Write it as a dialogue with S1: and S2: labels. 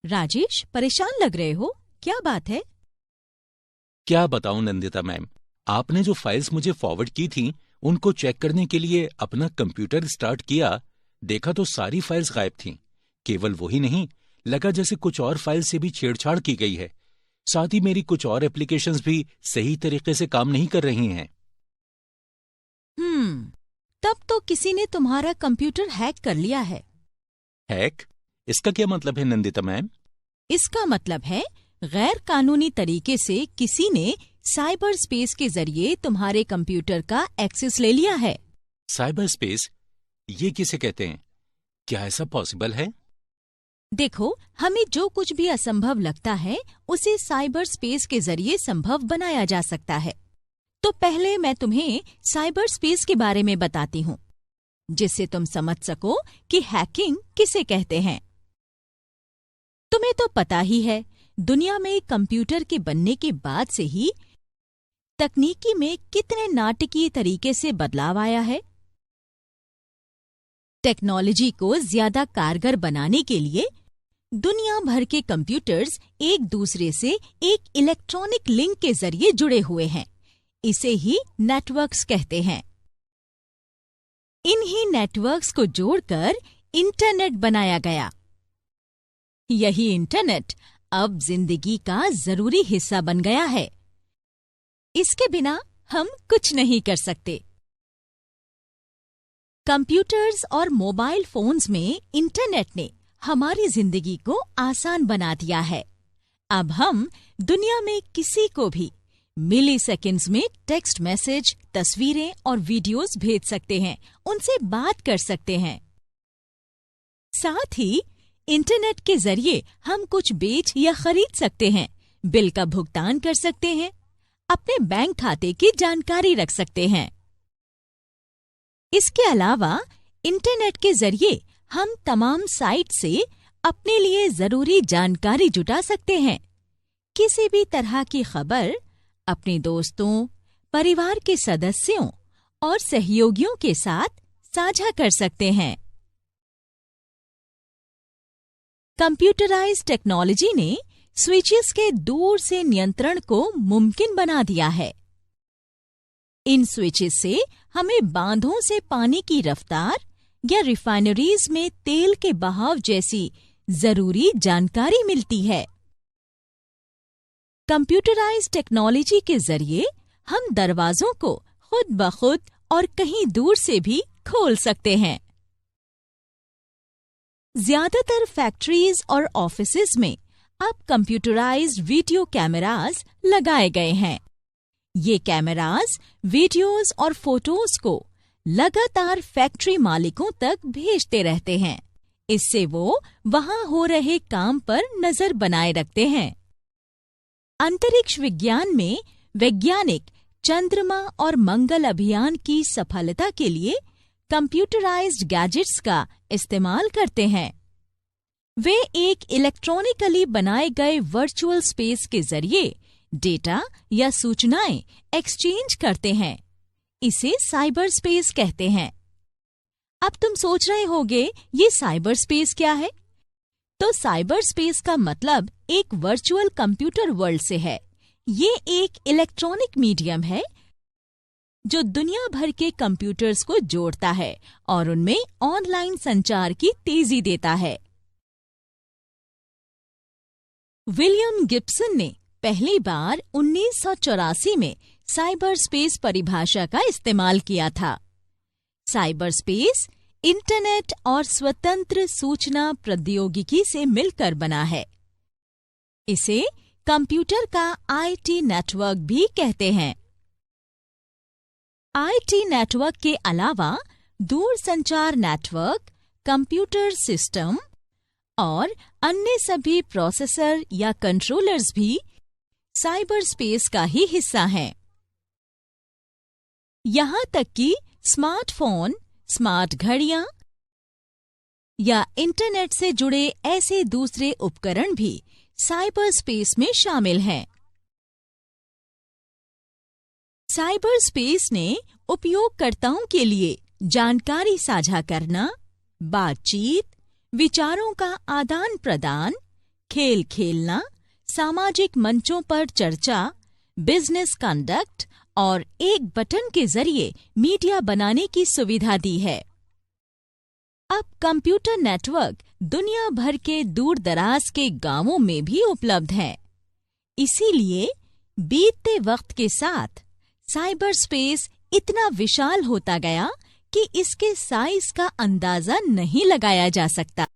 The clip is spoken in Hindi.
S1: राजेश, परेशान लग रहे हो, क्या बात है?
S2: क्या बताऊं नंदिता मैम, आपने जो फाइल्स मुझे फॉरवर्ड की थी उनको चेक करने के लिए अपना कंप्यूटर स्टार्ट किया, देखा तो सारी फाइल्स गायब थीं। केवल वही नहीं, लगा जैसे कुछ और फाइल से भी छेड़छाड़ की गई है। साथ ही मेरी कुछ और एप्लीकेशंस भी सही तरीके से काम नहीं कर रही हैं।
S1: तब तो किसी ने तुम्हारा कंप्यूटर हैक कर लिया है।
S2: हैक? इसका क्या मतलब है नंदिता मैम?
S1: इसका मतलब है गैर कानूनी तरीके से किसी ने साइबर स्पेस के जरिए तुम्हारे कंप्यूटर का एक्सेस ले लिया है।
S2: Cyber space? ये किसे कहते हैं? क्या ऐसा पॉसिबल है?
S1: देखो, हमें जो कुछ भी असंभव लगता है उसे साइबर स्पेस के जरिए संभव बनाया जा सकता है। तो पहले मैं तुम्हें साइबर स्पेस के बारे में बताती हूँ, जिससे तुम समझ सको कि हैकिंग किसे कहते हैं। तुम्हें तो पता ही है, दुनिया में कंप्यूटर के बनने के बाद से ही तकनीकी में कितने नाटकीय तरीके से बदलाव आया है। टेक्नोलॉजी को ज्यादा कारगर बनाने के लिए दुनिया भर के कंप्यूटर्स एक दूसरे से एक इलेक्ट्रॉनिक लिंक के जरिए जुड़े हुए हैं। इसे ही नेटवर्क्स कहते हैं। इन्हीं नेटवर्क्स को जोड़कर इंटरनेट बनाया गया। यही इंटरनेट अब जिंदगी का जरूरी हिस्सा बन गया है। इसके बिना हम कुछ नहीं कर सकते। कंप्यूटर्स और मोबाइल फोन्स में इंटरनेट ने हमारी जिंदगी को आसान बना दिया है। अब हम दुनिया में किसी को भी मिली सेकेंड्स में टेक्स्ट मैसेज, तस्वीरें और वीडियोस भेज सकते हैं, उनसे बात कर सकते हैं। साथ ही इंटरनेट के जरिए हम कुछ बेच या खरीद सकते हैं, बिल का भुगतान कर सकते हैं, अपने बैंक खाते की जानकारी रख सकते हैं। इसके अलावा इंटरनेट के जरिए हम तमाम साइट से अपने लिए जरूरी जानकारी जुटा सकते हैं। किसी भी तरह की खबर अपने दोस्तों, परिवार के सदस्यों और सहयोगियों के साथ साझा कर सकते हैं। कंप्यूटराइज्ड टेक्नोलॉजी ने स्विचेस के दूर से नियंत्रण को मुमकिन बना दिया है। इन स्विचेस से हमें बांधों से पानी की रफ्तार या रिफाइनरीज में तेल के बहाव जैसी जरूरी जानकारी मिलती है। कंप्यूटराइज्ड टेक्नोलॉजी के जरिए हम दरवाजों को खुद ब खुद और कहीं दूर से भी खोल सकते हैं। ज्यादातर फैक्ट्रीज और ऑफिसेज में अब कंप्यूटराइज्ड वीडियो कैमरास लगाए गए हैं। ये कैमरास वीडियोस और फोटोज को लगातार फैक्ट्री मालिकों तक भेजते रहते हैं। इससे वो वहां हो रहे काम पर नजर बनाए रखते हैं। अंतरिक्ष विज्ञान में वैज्ञानिक चंद्रमा और मंगल अभियान की सफलता के लिए कंप्यूटराइज्ड गैजेट्स का इस्तेमाल करते हैं। वे एक इलेक्ट्रॉनिकली बनाए गए वर्चुअल स्पेस के जरिए डेटा या सूचनाएं एक्सचेंज करते हैं। इसे साइबर स्पेस कहते हैं। अब तुम सोच रहे होगे, ये साइबर स्पेस क्या है? तो साइबर स्पेस का मतलब एक वर्चुअल कंप्यूटर वर्ल्ड से है। ये एक इलेक्ट्रॉनिक मीडियम है जो दुनिया भर के कंप्यूटर्स को जोड़ता है और उनमें ऑनलाइन संचार की तेजी देता है। विलियम गिब्सन ने पहली बार 1984 में साइबर स्पेस परिभाषा का इस्तेमाल किया था। साइबर स्पेस इंटरनेट और स्वतंत्र सूचना प्रौद्योगिकी से मिलकर बना है। इसे कंप्यूटर का आईटी नेटवर्क भी कहते हैं। आईटी नेटवर्क के अलावा दूरसंचार नेटवर्क, कंप्यूटर सिस्टम और अन्य सभी प्रोसेसर या कंट्रोलर्स भी साइबर स्पेस का ही हिस्सा हैं। यहाँ तक कि स्मार्टफोन, स्मार्ट घड़ियां या इंटरनेट से जुड़े ऐसे दूसरे उपकरण भी साइबर स्पेस में शामिल हैं। साइबर स्पेस ने उपयोगकर्ताओं के लिए जानकारी साझा करना, बातचीत, विचारों का आदान प्रदान, खेल खेलना, सामाजिक मंचों पर चर्चा, बिजनेस कंडक्ट और एक बटन के जरिए मीडिया बनाने की सुविधा दी है। अब कंप्यूटर नेटवर्क दुनिया भर के दूर दराज के गांवों में भी उपलब्ध है। इसीलिए बीतते वक्त के साथ साइबर स्पेस इतना विशाल होता गया कि इसके साइज का अंदाजा नहीं लगाया जा सकता।